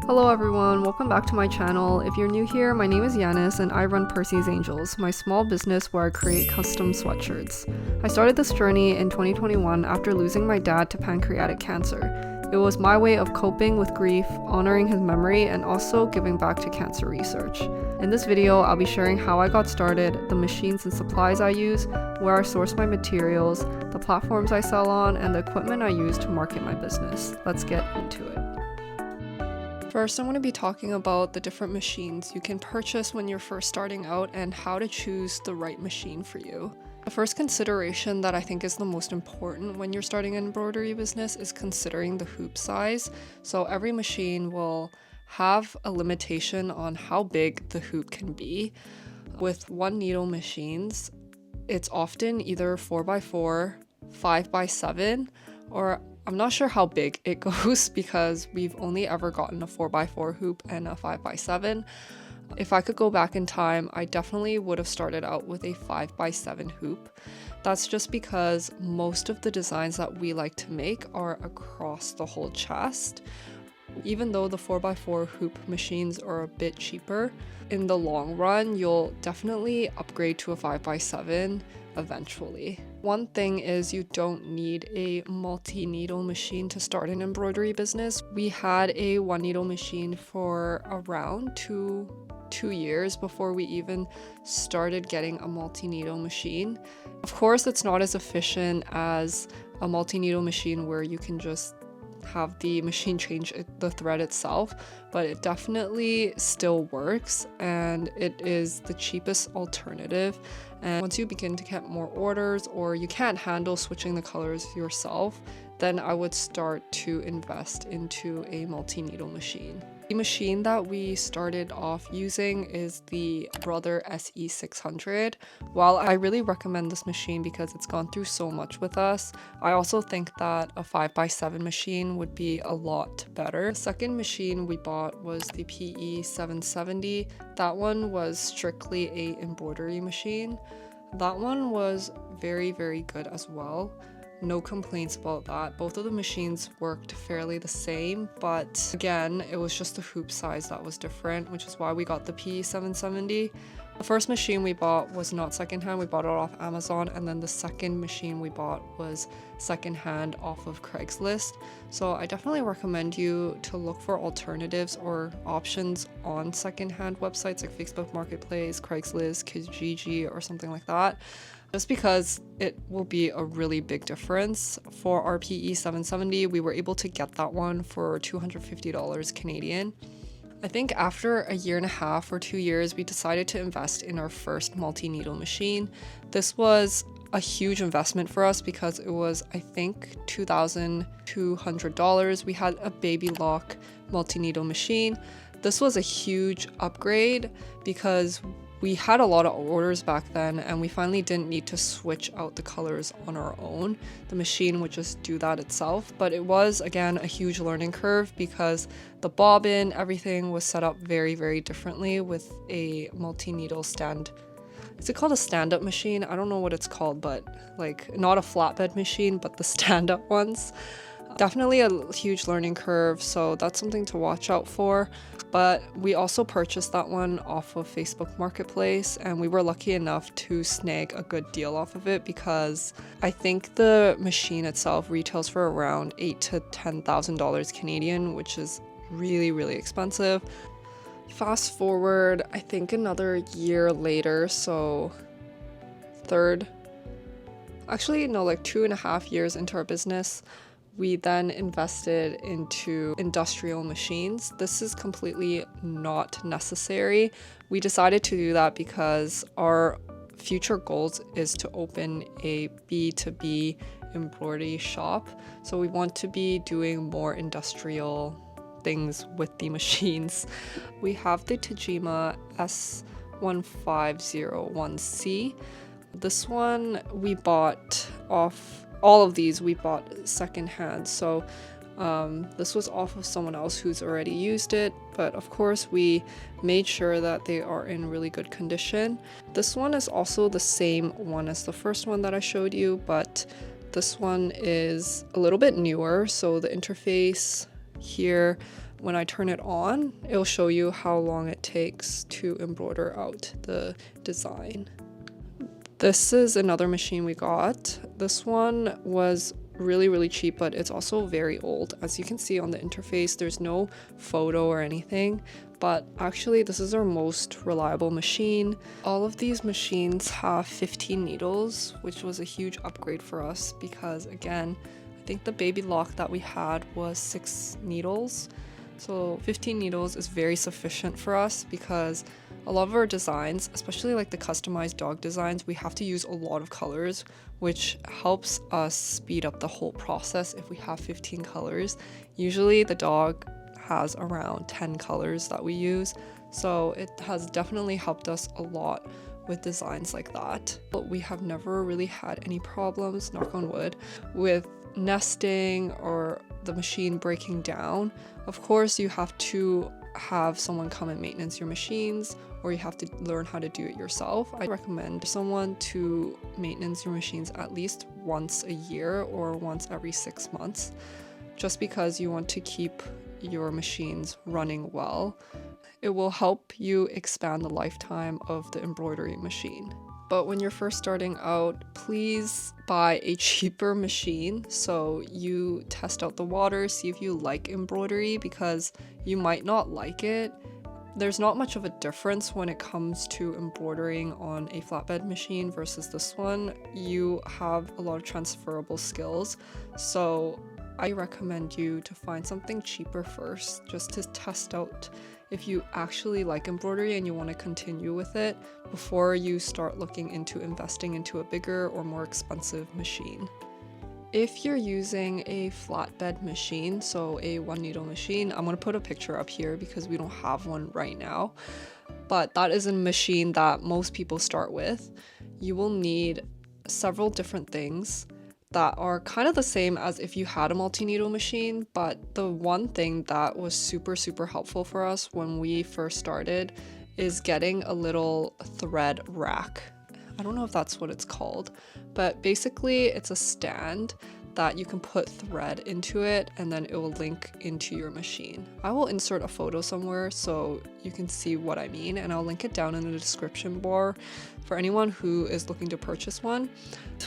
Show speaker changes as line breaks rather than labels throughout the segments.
Hello everyone, welcome back to my channel. If you're new here, my name is Yanis and I run Percy's Angels, my small business where I create custom sweatshirts. I started this journey in 2021 after losing my dad to pancreatic cancer. It was my way of coping with grief, honoring his memory, and also giving back to cancer research. In this video, I'll be sharing how I got started, the machines and supplies I use, where I source my materials, the platforms I sell on, and the equipment I use to market my business. Let's get into it. First, I'm going to be talking about the different machines you can purchase when you're first starting out and how to choose the right machine for you. The first consideration that I think is the most important when you're starting an embroidery business is considering the hoop size. So every machine will have a limitation on how big the hoop can be. With one needle machines, it's often either 4x4, 5x7, or I'm not sure how big it goes because we've only ever gotten a 4x4 hoop and a 5x7. If I could go back in time, I definitely would have started out with a 5x7 hoop. That's just because most of the designs that we like to make are across the whole chest. Even though the 4x4 hoop machines are a bit cheaper, in the long run, you'll definitely upgrade to a 5x7 eventually. One thing is you don't need a multi-needle machine to start an embroidery business. We had a one needle machine for around two years before we even started getting a multi-needle machine. Of course, it's not as efficient as a multi-needle machine where you can just have the machine change the thread itself, but it definitely still works and it is the cheapest alternative. And once you begin to get more orders or you can't handle switching the colors yourself, then I would start to invest into a multi-needle machine. The machine that we started off using is the Brother SE600. While I really recommend this machine because it's gone through so much with us, I also think that a 5x7 machine would be a lot better. The second machine we bought was the PE770. That one was strictly a embroidery machine. That one was very, very good as well. No complaints about that. Both of the machines worked fairly the same, but again, it was just the hoop size that was different, which is why we got the PE770. The first machine we bought was not secondhand, we bought it off Amazon, and then the second machine we bought was secondhand off of Craigslist. So I definitely recommend you to look for alternatives or options on secondhand websites like Facebook Marketplace, Craigslist, Kijiji, or something like that. Just because it will be a really big difference. For our PE770, we were able to get that one for $250 Canadian. I think after a year and a half or 2 years, we decided to invest in our first multi-needle machine. This was a huge investment for us because it was, I think, $2,200. We had a baby lock multi-needle machine. This was a huge upgrade because we had a lot of orders back then and we finally didn't need to switch out the colors on our own. The machine would just do that itself, but it was, again, a huge learning curve because the bobbin, everything was set up very, very differently with a multi-needle stand. Is it called a stand-up machine? I don't know what it's called, but like not a flatbed machine, but the stand-up ones. Definitely a huge learning curve, so that's something to watch out for. But we also purchased that one off of Facebook Marketplace, and we were lucky enough to snag a good deal off of it because I think the machine itself retails for around $8,000 to $10,000 Canadian, which is really, really expensive. Fast forward, I think another year later, so 2.5 years into our business, we then invested into industrial machines. This is completely not necessary. We decided to do that because our future goals is to open a B2B embroidery shop. So we want to be doing more industrial things with the machines. We have the Tajima S1501C. This one we bought off. All of these we bought secondhand, so this was off of someone else who's already used it, but of course we made sure that they are in really good condition. This one is also the same one as the first one that I showed you, but this one is a little bit newer, so the interface here When I turn it on, it'll show you how long it takes to embroider out the design. This is another machine we got. This one was really cheap, but it's also very old. As you can see on the interface, there's no photo or anything, but actually this is our most reliable machine. All of these machines have 15 needles, which was a huge upgrade for us because, again, I think the baby lock that we had was 6 needles. So 15 needles is very sufficient for us because a lot of our designs, especially like the customized dog designs, we have to use a lot of colors, which helps us speed up the whole process if we have 15 colors. Usually the dog has around 10 colors that we use, so it has definitely helped us a lot with designs like that. But we have never really had any problems, knock on wood, with nesting or the machine breaking down. Of course, you have to have someone come and maintenance your machines, or you have to learn how to do it yourself. I recommend someone to maintenance your machines at least once a year or once every 6 months, just because you want to keep your machines running well. It will help you expand the lifetime of the embroidery machine. But when you're first starting out, please buy a cheaper machine so you test out the water, see if you like embroidery, because you might not like it. There's not much of a difference when it comes to embroidering on a flatbed machine versus this one. You have a lot of transferable skills, so I recommend you to find something cheaper first, just to test out if you actually like embroidery and you want to continue with it before you start looking into investing into a bigger or more expensive machine. If you're using a flatbed machine, so a 1 needle machine, I'm going to put a picture up here because we don't have one right now, but that is a machine that most people start with. You will need several different things that are kind of the same as if you had a multi-needle machine, but the one thing that was super helpful for us when we first started is getting a little thread rack. I don't know if that's what it's called, but basically it's a stand that you can put thread into it and then it will link into your machine. I will insert a photo somewhere so you can see what I mean, and I'll link it down in the description bar for anyone who is looking to purchase one.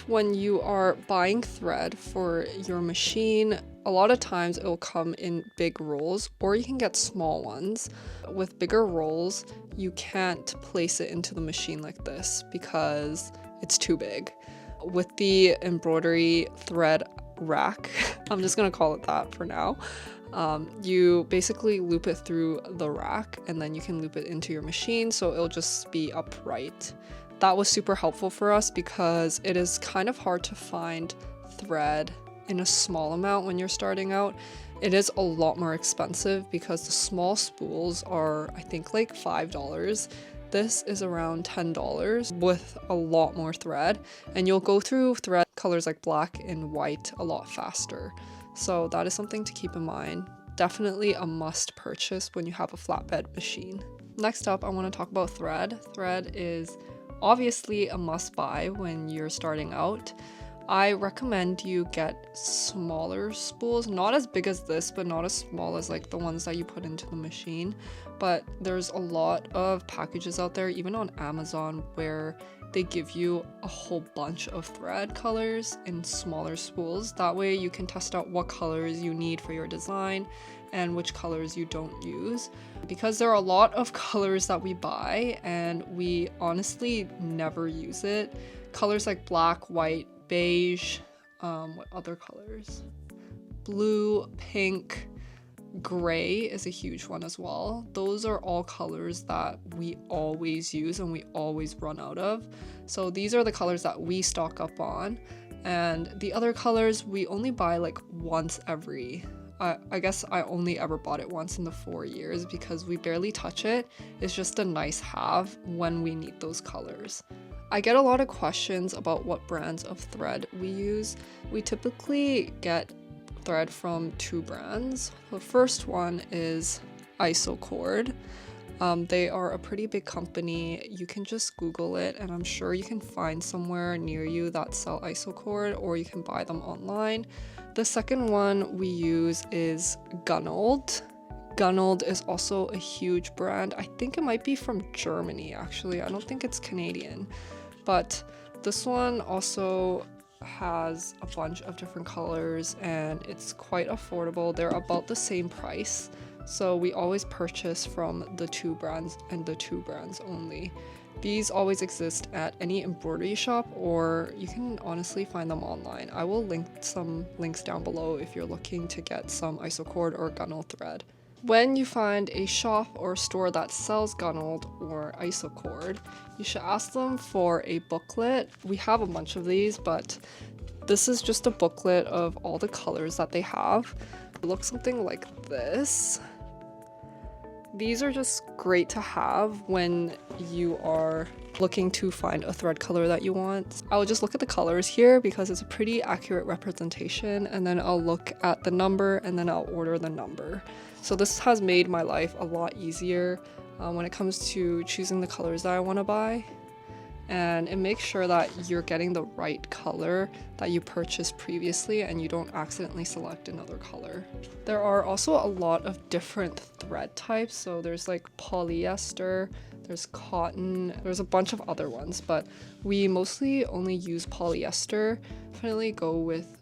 When you are buying thread for your machine, a lot of times it will come in big rolls, or you can get small ones. With bigger rolls, you can't place it into the machine like this because it's too big. With the embroidery thread rack, I'm just gonna call it that for now, you basically loop it through the rack and then you can loop it into your machine so it'll just be upright. That was super helpful for us because it is kind of hard to find thread in a small amount when you're starting out. It is a lot more expensive because the small spools are, I think, like $5. This is around $10 with a lot more thread, and you'll go through thread colors like black and white a lot faster. So that is something to keep in mind. Definitely a must purchase when you have a flatbed machine. Next up, I want to talk about thread. Thread is obviously a must buy when you're starting out. I recommend you get smaller spools, not as big as this, but not as small as like the ones that you put into the machine. But there's a lot of packages out there, even on Amazon, where they give you a whole bunch of thread colors in smaller spools. That way you can test out what colors you need for your design and which colors you don't use. Because there are a lot of colors that we buy and we honestly never use it. Colors like black, white, beige, what other colors? Blue, pink, gray is a huge one as well. Those are all colors that we always use and we always run out of. So these are the colors that we stock up on, and the other colors we only buy like once every, I guess I only ever bought it once in the 4 years because we barely touch it. It's just a nice have when we need those colors. I get a lot of questions about what brands of thread we use. We typically get thread from 2 brands. The first one is Isocord. They are a pretty big company. You can just Google it and I'm sure you can find somewhere near you that sell Isocord, or you can buy them online. The second one we use is Gunnald. Gunneld is also a huge brand. I think it might be from Germany, actually. I don't think it's Canadian. But this one also has a bunch of different colors and it's quite affordable. They're about the same price. So we always purchase from the two brands and the two brands only. These always exist at any embroidery shop, or you can honestly find them online. I will link some links down below if you're looking to get some isocord or Gunneld thread. When you find a shop or store that sells Gunneld or isocord, you should ask them for a booklet. We have a bunch of these, but this is just a booklet of all the colors that they have. It looks something like this. These are just great to have when you are looking to find a thread color that you want. I'll just look at the colors here because it's a pretty accurate representation, and then I'll look at the number and then I'll order the number. So this has made my life a lot easier when it comes to choosing the colors that I want to buy. And it makes sure that you're getting the right color that you purchased previously and you don't accidentally select another color. There are also a lot of different thread types. So there's like polyester, there's cotton, there's a bunch of other ones, but we mostly only use polyester. Definitely go with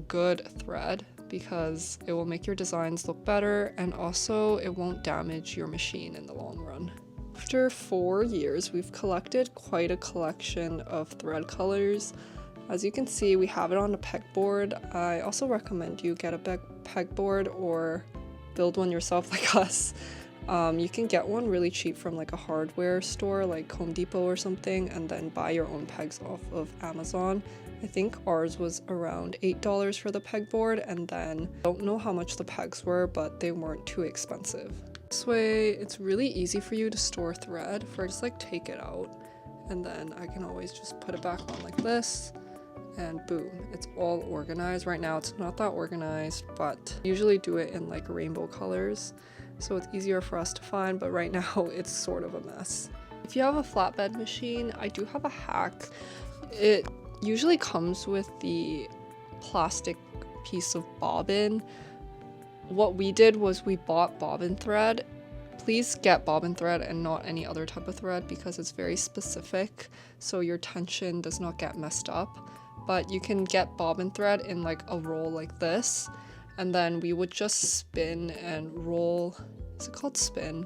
good thread because it will make your designs look better and also it won't damage your machine in the long run. After 4 years, we've collected quite a collection of thread colors. As you can see, we have it on a pegboard. I also recommend you get a pegboard or build one yourself like us. You can get one really cheap from like a hardware store like Home Depot or something and then buy your own pegs off of Amazon. I think ours was around $8 for the pegboard, and then I don't know how much the pegs were, but they weren't too expensive. This way, it's really easy for you to store thread. Just like take it out and then I can always just put it back on like this and boom, it's all organized. Right now it's not that organized, but I usually do it in like rainbow colors, so it's easier for us to find, but right now it's sort of a mess. If you have a flatbed machine, I do have a hack. It usually comes with the plastic piece of bobbin. What we did was we bought bobbin thread. Please get bobbin thread and not any other type of thread because it's very specific, so your tension does not get messed up. But you can get bobbin thread in like a roll like this, and then we would just spin and roll. Is it called spin?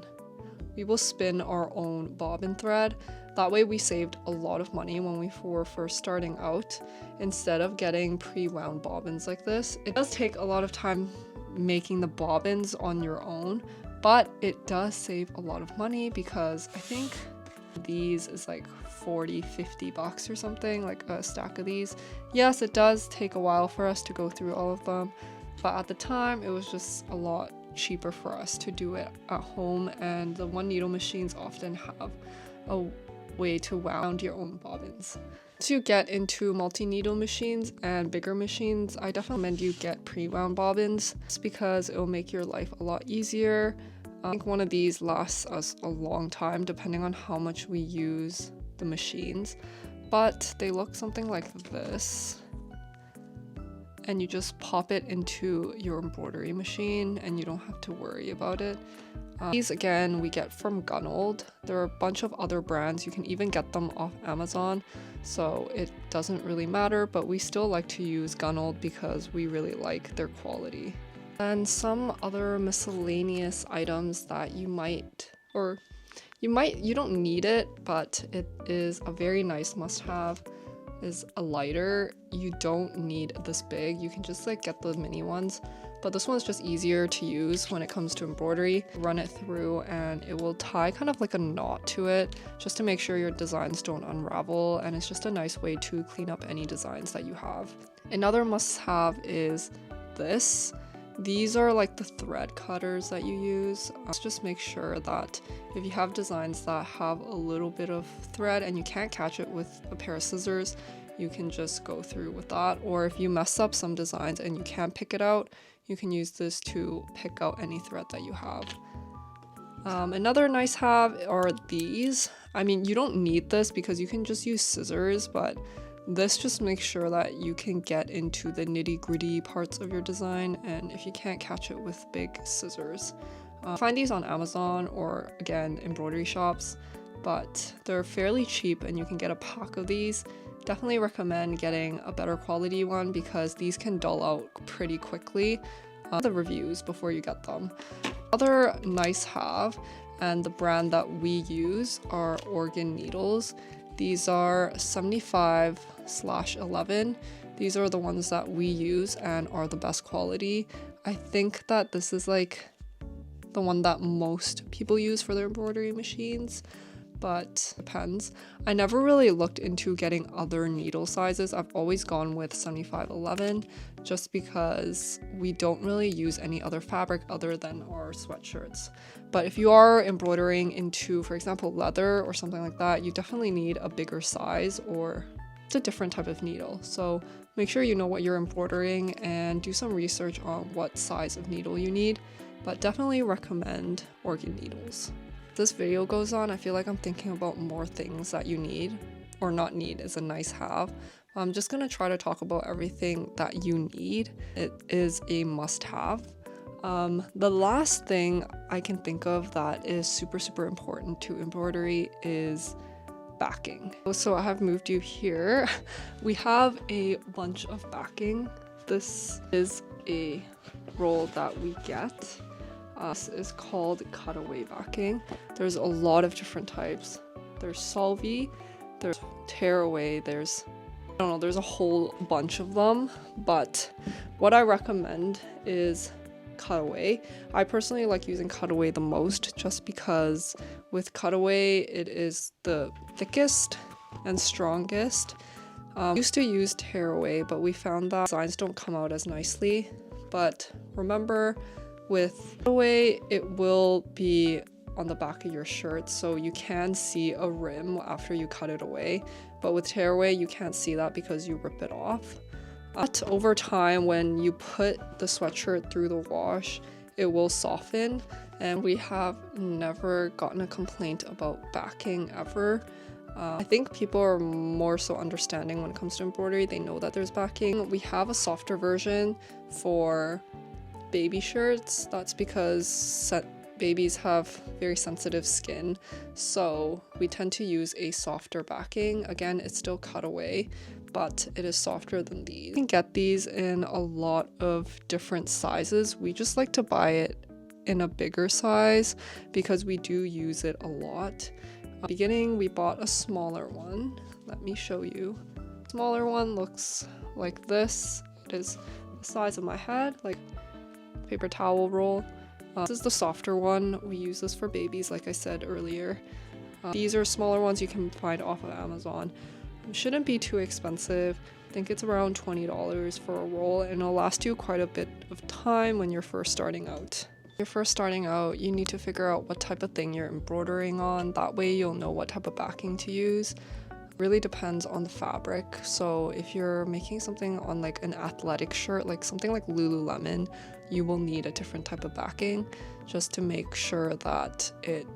We will spin our own bobbin thread. That way we saved a lot of money when we were first starting out, instead of getting pre-wound bobbins like this. It does take a lot of time making the bobbins on your own, but it does save a lot of money because I think these is like 40-50 bucks or something, like a stack of these. Yes, it does take a while for us to go through all of them, but at the time it was just a lot cheaper for us to do it at home, and the one needle machines often have a way to wound your own bobbins. To get into multi-needle machines and bigger machines, I definitely recommend you get pre-wound bobbins. It's because it will make your life a lot easier. I think one of these lasts us a long time depending on how much we use the machines, but they look something like this. And you just pop it into your embroidery machine and you don't have to worry about it. These again we get from Gunneld. There are a bunch of other brands. You can even get them off Amazon, so it doesn't really matter, but we still like to use Gunneld because we really like their quality. And some other miscellaneous items that you don't need it, but it is a very nice must-have, is a lighter. You don't need this big. You can just like get the mini ones, but this one's just easier to use when it comes to embroidery. Run it through and it will tie kind of like a knot to it just to make sure your designs don't unravel, and it's just a nice way to clean up any designs that you have. Another must-have is this. These are like the thread cutters that you use. Just make sure that if you have designs that have a little bit of thread and you can't catch it with a pair of scissors, you can just go through with that. Or if you mess up some designs and you can't pick it out, you can use this to pick out any thread that you have. Another nice have are these. I mean, you don't need this because you can just use scissors, but this just makes sure that you can get into the nitty-gritty parts of your design, and if you can't catch it with big scissors, Find these on Amazon or again embroidery shops, but they're fairly cheap and you can get a pack of these. Definitely recommend getting a better quality one because these can dull out pretty quickly. The reviews before you get them. Other nice have, and the brand that we use, are organ needles. These are 75/11. These are the ones that we use and are the best quality. I think that this is like the one that most people use for their embroidery machines, but depends. I never really looked into getting other needle sizes. I've always gone with 75/11 just because we don't really use any other fabric other than our sweatshirts. But if you are embroidering into, for example, leather or something like that, you definitely need a bigger size or it's a different type of needle. So make sure you know what you're embroidering and do some research on what size of needle you need, but definitely recommend organ needles. This video goes on, I feel like I'm thinking about more things that you need, or not need is a nice have. I'm just gonna try to talk about everything that you need. It is a must-have. The last thing I can think of that is super important to embroidery is backing. So I have moved you here. We have a bunch of backing. This is a roll that we get. This is called cutaway backing. There's a lot of different types. There's solvay, there's tearaway, there's a whole bunch of them, but what I recommend is cutaway. I personally like using cutaway the most just because with cutaway it is the thickest and strongest. I used to use tearaway, but we found that designs don't come out as nicely. But remember, with cutaway, it will be on the back of your shirt, so you can see a rim after you cut it away. But with tearaway, you can't see that because you rip it off. But over time, when you put the sweatshirt through the wash, it will soften, and we have never gotten a complaint about backing ever. I think people are more so understanding when it comes to embroidery. They know that there's backing. We have a softer version for baby shirts. That's because babies have very sensitive skin, so we tend to use a softer backing. Again, it's still cutaway, but it is softer than these. You can get these in a lot of different sizes. We just like to buy it in a bigger size because we do use it a lot. Beginning, we bought a smaller one. Let me show you. Smaller one looks like this. It is the size of my head, like paper towel roll. This is the softer one. We use this for babies, like I said earlier. These are smaller ones you can find off of Amazon. It shouldn't be too expensive. I think it's around $20 for a roll, and it'll last you quite a bit of time when you're first starting out. When you're first starting out, you need to figure out what type of thing you're embroidering on. That way you'll know what type of backing to use. Really depends on the fabric. So if you're making something on like an athletic shirt, like something like Lululemon, you will need a different type of backing just to make sure that it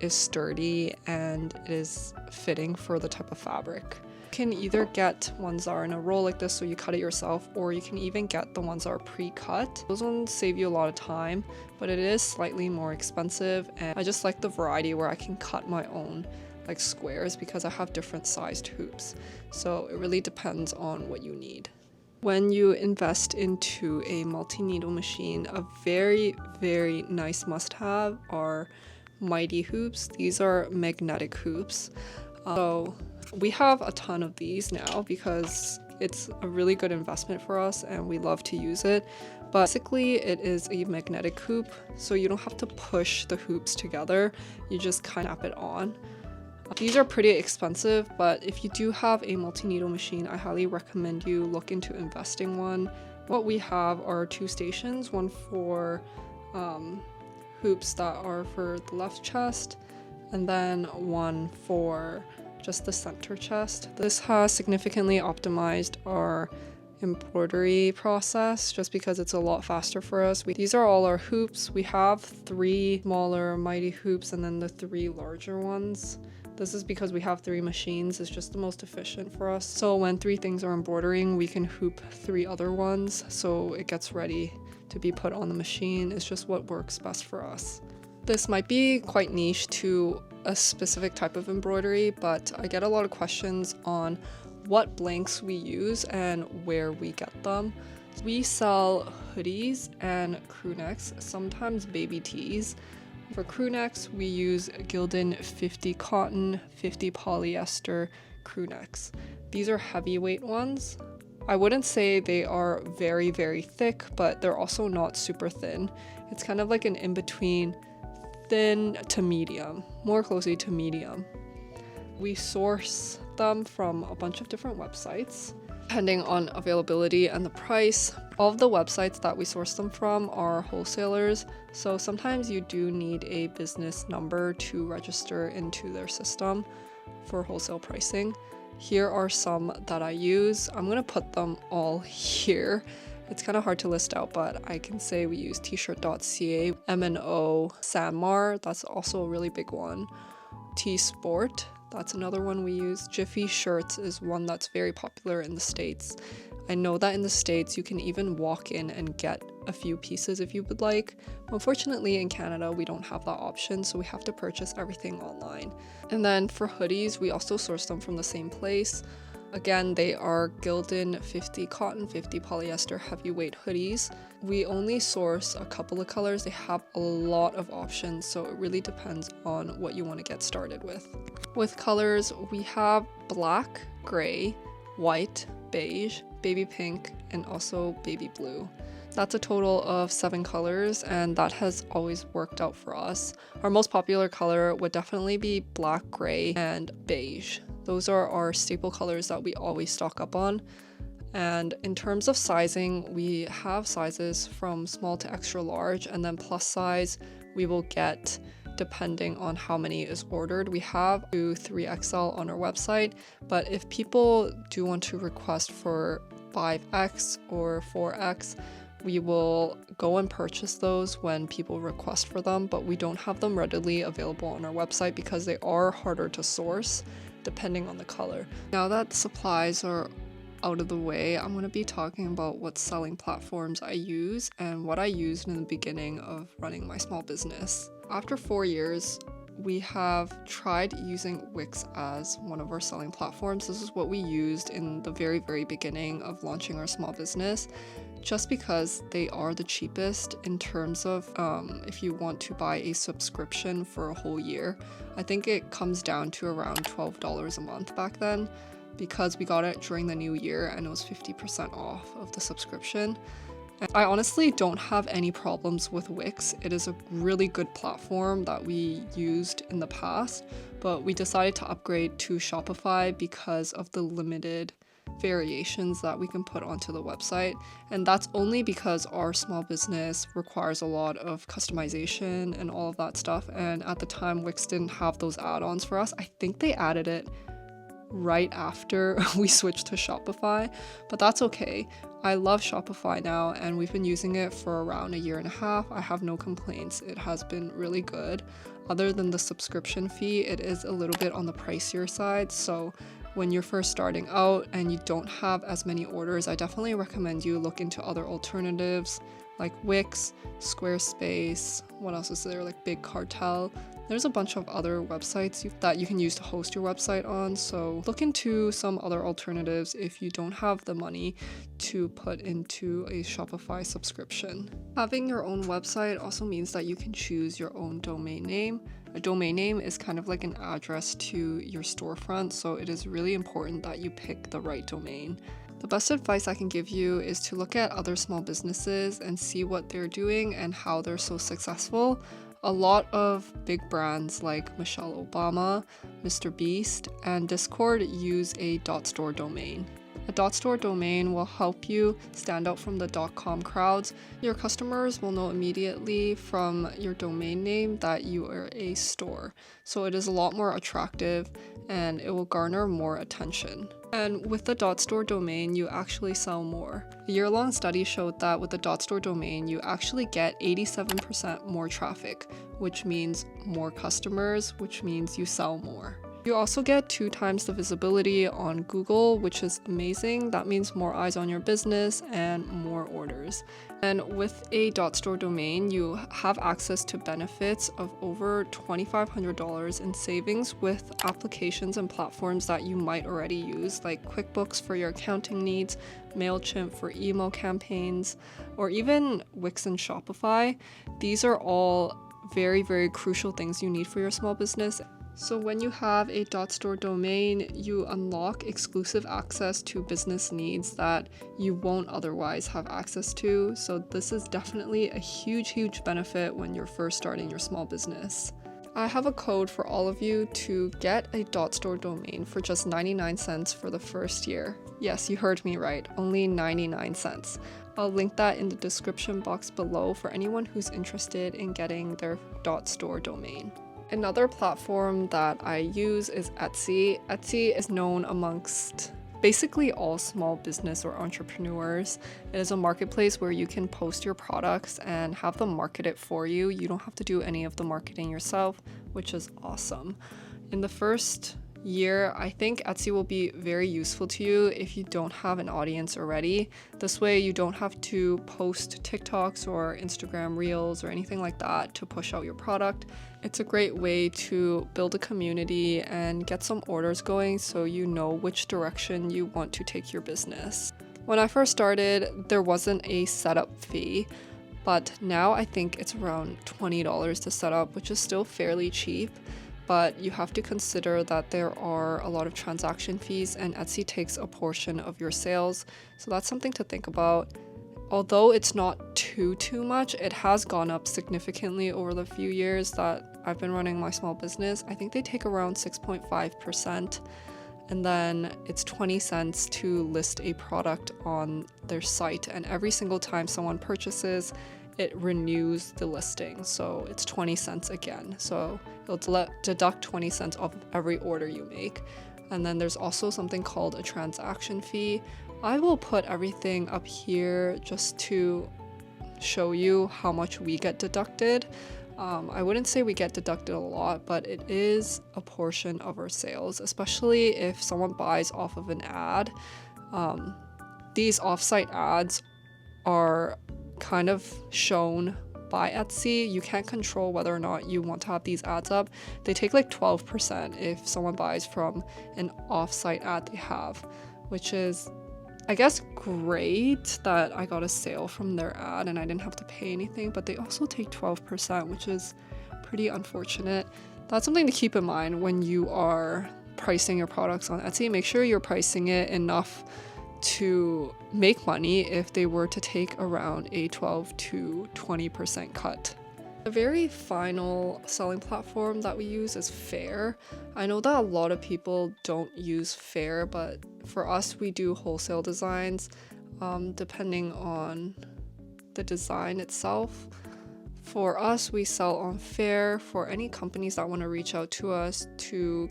is sturdy and it is fitting for the type of fabric. You can either get ones that are in a roll like this, so you cut it yourself, or you can even get the ones that are pre-cut. Those ones save you a lot of time, but it is slightly more expensive, and I just like the variety where I can cut my own like squares because I have different sized hoops. So it really depends on what you need. When you invest into a multi-needle machine, a very nice must-have are mighty hoops. These are magnetic hoops. So we have a ton of these now because it's a really good investment for us and we love to use it. But basically it is a magnetic hoop, so you don't have to push the hoops together, you just kind of snap it on. These are pretty expensive, but if you do have a multi-needle machine, I highly recommend you look into investing one. What we have are two stations, one for hoops that are for the left chest, and then one for just the center chest. This has significantly optimized our embroidery process just because it's a lot faster for us. These are all our hoops. We have 3 smaller mighty hoops and then the 3 larger ones. This is because we have 3 machines. It's just the most efficient for us. So when 3 things are embroidering, we can hoop 3 other ones so it gets ready to be put on the machine. It's just what works best for us. This might be quite niche to a specific type of embroidery, but I get a lot of questions on what blanks we use and where we get them. We sell hoodies and crew necks, sometimes baby tees. For crew necks, we use Gildan 50 cotton, 50 polyester crew necks. These are heavyweight ones. I wouldn't say they are very, very thick, but they're also not super thin. It's kind of like an in-between thin to medium, more closely to medium. We source them from a bunch of different websites, depending on availability and the price. All of the websites that we source them from are wholesalers, so sometimes you do need a business number to register into their system for wholesale pricing. Here are some that I use. I'm gonna put them all here. It's kind of hard to list out, but I can say we use tshirt.ca, M&O, Sanmar, that's also a really big one. T-Sport, that's another one we use. Jiffy Shirts is one that's very popular in the States. I know that in the States you can even walk in and get a few pieces if you would like. Unfortunately in Canada we don't have that option, so we have to purchase everything online. And then for hoodies, we also source them from the same place. Again, they are Gildan 50 cotton, 50 polyester heavyweight hoodies. We only source a couple of colors. They have a lot of options, so it really depends on what you want to get started with. With colors, we have black, gray, white, beige, baby pink, and also baby blue. That's a total of 7 colors, and that has always worked out for us. Our most popular color would definitely be black, gray, and beige. Those are our staple colors that we always stock up on. And in terms of sizing, we have sizes from small to extra large, and then plus size we will get depending on how many is ordered. We have 2, 3XL on our website, but if people do want to request for 5X or 4X, we will go and purchase those when people request for them, but we don't have them readily available on our website because they are harder to source depending on the color. Now that supplies are out of the way, I'm going to be talking about what selling platforms I use and what I used in the beginning of running my small business. After 4 years, we have tried using Wix as one of our selling platforms. This is what we used in the very, very beginning of launching our small business, just because they are the cheapest in terms of if you want to buy a subscription for a whole year. I think it comes down to around $12 a month back then, because we got it during the new year and it was 50% off of the subscription. And I honestly don't have any problems with Wix. It is a really good platform that we used in the past, but we decided to upgrade to Shopify because of the limited variations that we can put onto the website. And that's only because our small business requires a lot of customization and all of that stuff. And at the time, Wix didn't have those add-ons for us. I think they added it right after we switched to Shopify, but that's okay. I love Shopify now, and we've been using it for around 1.5 years. I have no complaints. It has been really good. Other than the subscription fee, it is a little bit on the pricier side, so when you're first starting out and you don't have as many orders, I definitely recommend you look into other alternatives like Wix, Squarespace, what else is there, like Big Cartel. There's a bunch of other websites that you can use to host your website on, so look into some other alternatives if you don't have the money to put into a Shopify subscription. Having your own website also means that you can choose your own domain name. A domain name is kind of like an address to your storefront, so it is really important that you pick the right domain. The best advice I can give you is to look at other small businesses and see what they're doing and how they're so successful. A lot of big brands like Michelle Obama, Mr. Beast, and Discord use a .store domain. A .store domain will help you stand out from the .com crowds. Your customers will know immediately from your domain name that you are a store. So it is a lot more attractive and it will garner more attention. And with the .store domain, you actually sell more. A year-long study showed that with the .store domain, you actually get 87% more traffic, which means more customers, which means you sell more. You also get 2 times the visibility on Google, which is amazing. That means more eyes on your business and more orders. And with a .store domain, you have access to benefits of over $2,500 in savings with applications and platforms that you might already use, like QuickBooks for your accounting needs, MailChimp for email campaigns, or even Wix and Shopify. These are all very, very crucial things you need for your small business. So when you have a .store domain, you unlock exclusive access to business needs that you won't otherwise have access to. So this is definitely a huge benefit when you're first starting your small business. I have a code for all of you to get a .store domain for just 99 cents for the first year. Yes, you heard me right, only 99 cents. I'll link that in the description box below for anyone who's interested in getting their .store domain. Another platform that I use is Etsy. Etsy is known amongst basically all small business or entrepreneurs. It is a marketplace where you can post your products and have them market it for you. You don't have to do any of the marketing yourself, which is awesome. In the first year, I think Etsy will be very useful to you if you don't have an audience already. This way you don't have to post TikToks or Instagram Reels or anything like that to push out your product. It's a great way to build a community and get some orders going so you know which direction you want to take your business. When I first started, there wasn't a setup fee, but now I think it's around $20 to set up, which is still fairly cheap. But you have to consider that there are a lot of transaction fees and Etsy takes a portion of your sales. So that's something to think about. Although it's not too much, it has gone up significantly over the few years that I've been running my small business. I think they take around 6.5%. And then it's 20 cents to list a product on their site. And every single time someone purchases, it renews the listing. So it's 20 cents again. So it'll deduct 20 cents off of every order you make. And then there's also something called a transaction fee. I will put everything up here just to show you how much we get deducted. I wouldn't say we get deducted a lot, but it is a portion of our sales, especially if someone buys off of an ad. These offsite ads are kind of shown by Etsy. You can't control whether or not you want to have these ads up. They take like 12% if someone buys from an offsite ad they have, which is, I guess, great that I got a sale from their ad and I didn't have to pay anything, but they also take 12%, which is pretty unfortunate. That's something to keep in mind when you are pricing your products on Etsy. Make sure you're pricing it enough to make money if they were to take around a 12 to 20% cut. The very final selling platform that we use is Fair. I know that a lot of people don't use Fair, but for us, we do wholesale designs depending on the design itself. For us, we sell on Fair. For any companies that want to reach out to us to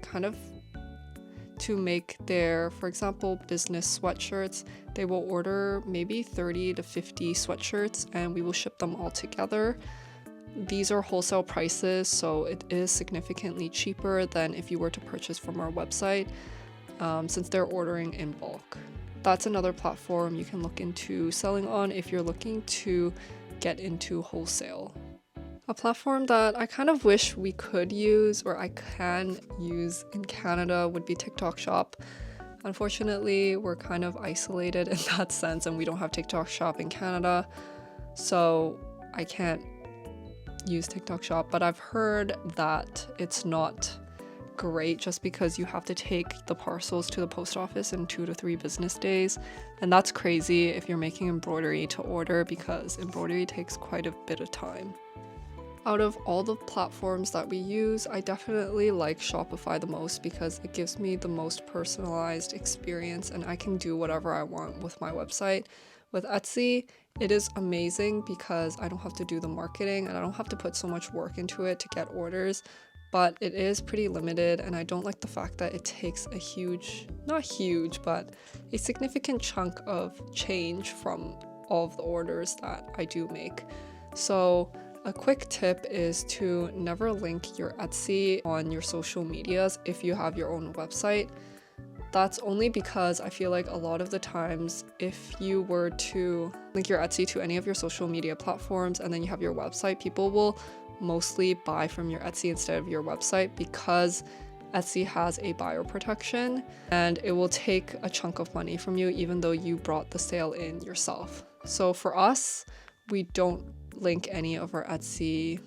make their, for example, business sweatshirts, they will order maybe 30 to 50 sweatshirts and we will ship them all together. These are wholesale prices, so it is significantly cheaper than if you were to purchase from our website, since they're ordering in bulk. That's another platform you can look into selling on if you're looking to get into wholesale. A platform that I kind of wish we could use, or I can use in Canada, would be TikTok Shop. Unfortunately, we're kind of isolated in that sense and we don't have TikTok Shop in Canada, so I can't use TikTok Shop, but I've heard that it's not great just because you have to take the parcels to the post office in 2 to 3 business days, and that's crazy if you're making embroidery to order, because embroidery takes quite a bit of time. Out of all the platforms that we use, I definitely like Shopify the most because it gives me the most personalized experience and I can do whatever I want with my website. With Etsy, it is amazing because I don't have to do the marketing and I don't have to put so much work into it to get orders, but it is pretty limited and I don't like the fact that it takes a significant chunk of change from all of the orders that I do make. So A quick tip is to never link your Etsy on your social medias if you have your own website. That's only because I feel like a lot of the times if you were to link your Etsy to any of your social media platforms and then you have your website, people will mostly buy from your Etsy instead of your website because Etsy has a buyer protection and it will take a chunk of money from you even though you brought the sale in yourself. So for us, we don't link any of our Etsy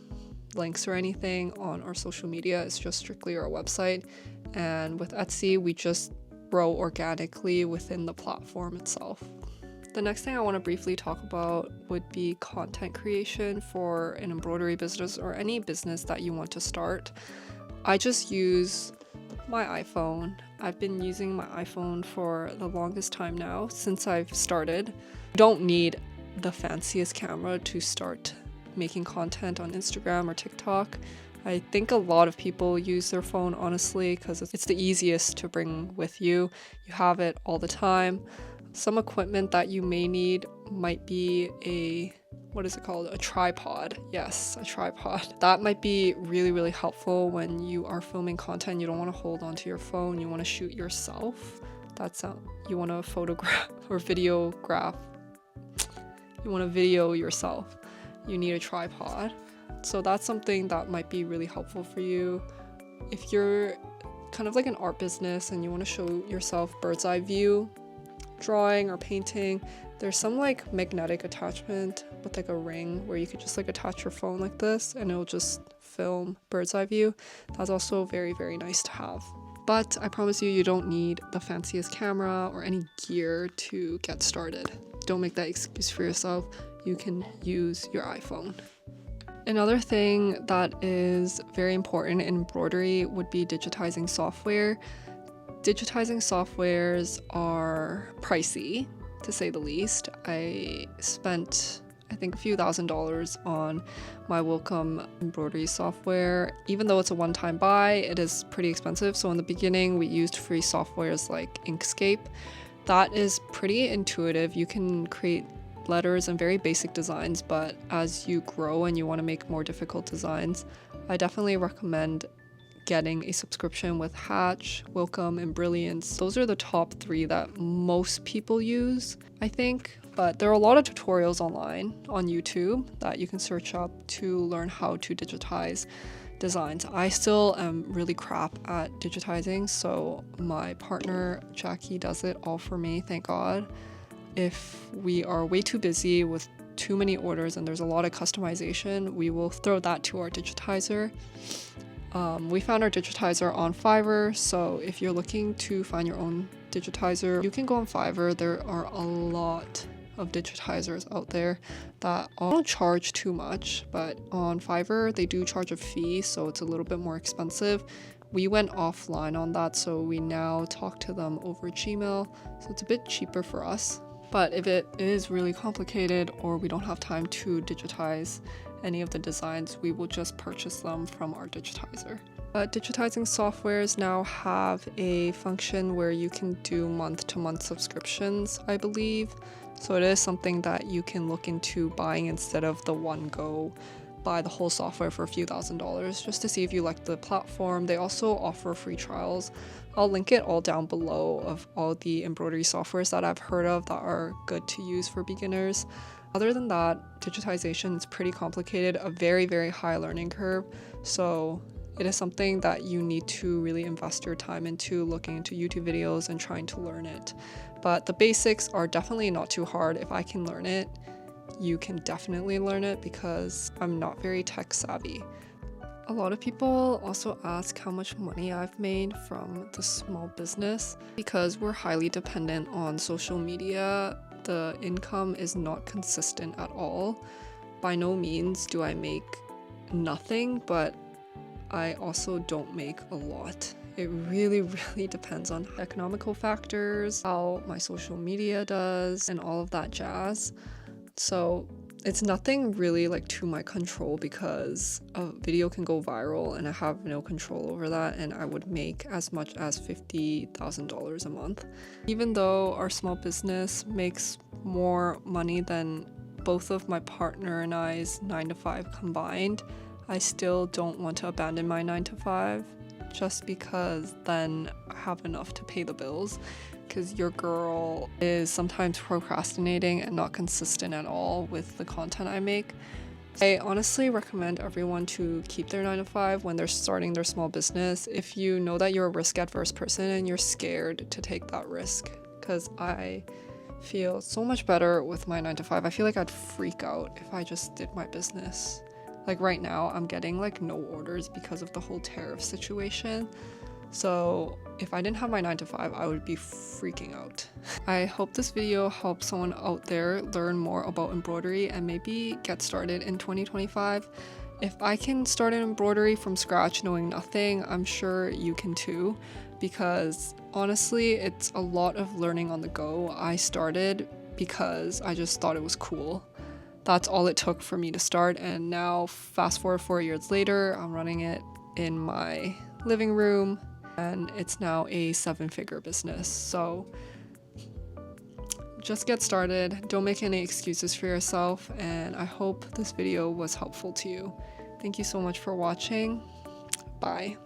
links or anything on our social media. It's just strictly our website. And with Etsy, we just grow organically within the platform itself. The next thing I want to briefly talk about would be content creation for an embroidery business or any business that you want to start. I just use my iPhone. I've been using my iPhone for the longest time now since I've started. You don't need the fanciest camera to start making content on Instagram or TikTok. I think a lot of people use their phone, honestly, because it's the easiest to bring with you. You have it all the time. Some equipment that you may need might be a tripod. Yes, a tripod. That might be really, really helpful when you are filming content. You don't want to hold onto your phone. You want to shoot yourself. You want to photograph or videograph. You want to video yourself. You need a tripod. So that's something that might be really helpful for you. If you're kind of like an art business and you want to show yourself bird's eye view drawing or painting, there's some like magnetic attachment with like a ring where you could just like attach your phone like this and it'll just film bird's eye view. That's also very, very nice to have. But I promise you don't need the fanciest camera or any gear to get started. Don't make that excuse for yourself. You can use your iPhone. Another thing that is very important in embroidery would be digitizing software. Digitizing softwares are pricey, to say the least. I spent, I think, a few $1,000s on my Welcome embroidery software. Even though it's a one-time buy, it is pretty expensive. So in the beginning, we used free softwares like Inkscape. That is pretty intuitive. You can create letters and very basic designs, but as you grow and you want to make more difficult designs, I definitely recommend getting a subscription with Hatch, Welcome, and Brilliance. Those are the top 3 that most people use, I think. But there are a lot of tutorials online on YouTube that you can search up to learn how to digitize designs. I still am really crap at digitizing, so my partner Jackie does it all for me, thank God. If we are way too busy with too many orders and there's a lot of customization, we will throw that to our digitizer. We found our digitizer on Fiverr, so if you're looking to find your own digitizer, you can go on Fiverr. There are a lot of digitizers out there that don't charge too much, but on Fiverr they do charge a fee, so it's a little bit more expensive. We went offline on that, so we now talk to them over Gmail, so it's a bit cheaper for us. But if it is really complicated or we don't have time to digitize any of the designs, we will just purchase them from our digitizer. Digitizing softwares now have a function where you can do month-to-month subscriptions, I believe. So it is something that you can look into buying instead of the one go buy the whole software for a few $1,000s just to see if you like the platform. They also offer free trials. I'll link it all down below of all the embroidery softwares that I've heard of that are good to use for beginners. Other than that, digitization is pretty complicated, a very, very high learning curve. So it is something that you need to really invest your time into, looking into YouTube videos and trying to learn it. But the basics are definitely not too hard. If I can learn it, you can definitely learn it because I'm not very tech savvy. A lot of people also ask how much money I've made from the small business. Because we're highly dependent on social media, the income is not consistent at all. By no means do I make nothing, but I also don't make a lot. It really, really depends on economical factors, how my social media does, and all of that jazz. So it's nothing really like to my control because a video can go viral and I have no control over that, and I would make as much as $50,000 a month. Even though our small business makes more money than both of my partner and I's 9 to 5 combined, I still don't want to abandon my 9 to 5 just because then I have enough to pay the bills, because your girl is sometimes procrastinating and not consistent at all with the content I make. I honestly recommend everyone to keep their 9 to 5 when they're starting their small business if you know that you're a risk adverse person and you're scared to take that risk, because I feel so much better with my 9 to 5. I feel like I'd freak out if I just did my business. Like right now I'm getting like no orders because of the whole tariff situation. So if I didn't have my 9 to 5, I would be freaking out. I hope this video helps someone out there learn more about embroidery and maybe get started in 2025. If I can start an embroidery from scratch knowing nothing, I'm sure you can too, because honestly, it's a lot of learning on the go. I started because I just thought it was cool. That's all it took for me to start, and now fast forward 4 years later, I'm running it in my living room and it's now a 7-figure business. So just get started, don't make any excuses for yourself, and I hope this video was helpful to you. Thank you so much for watching. Bye.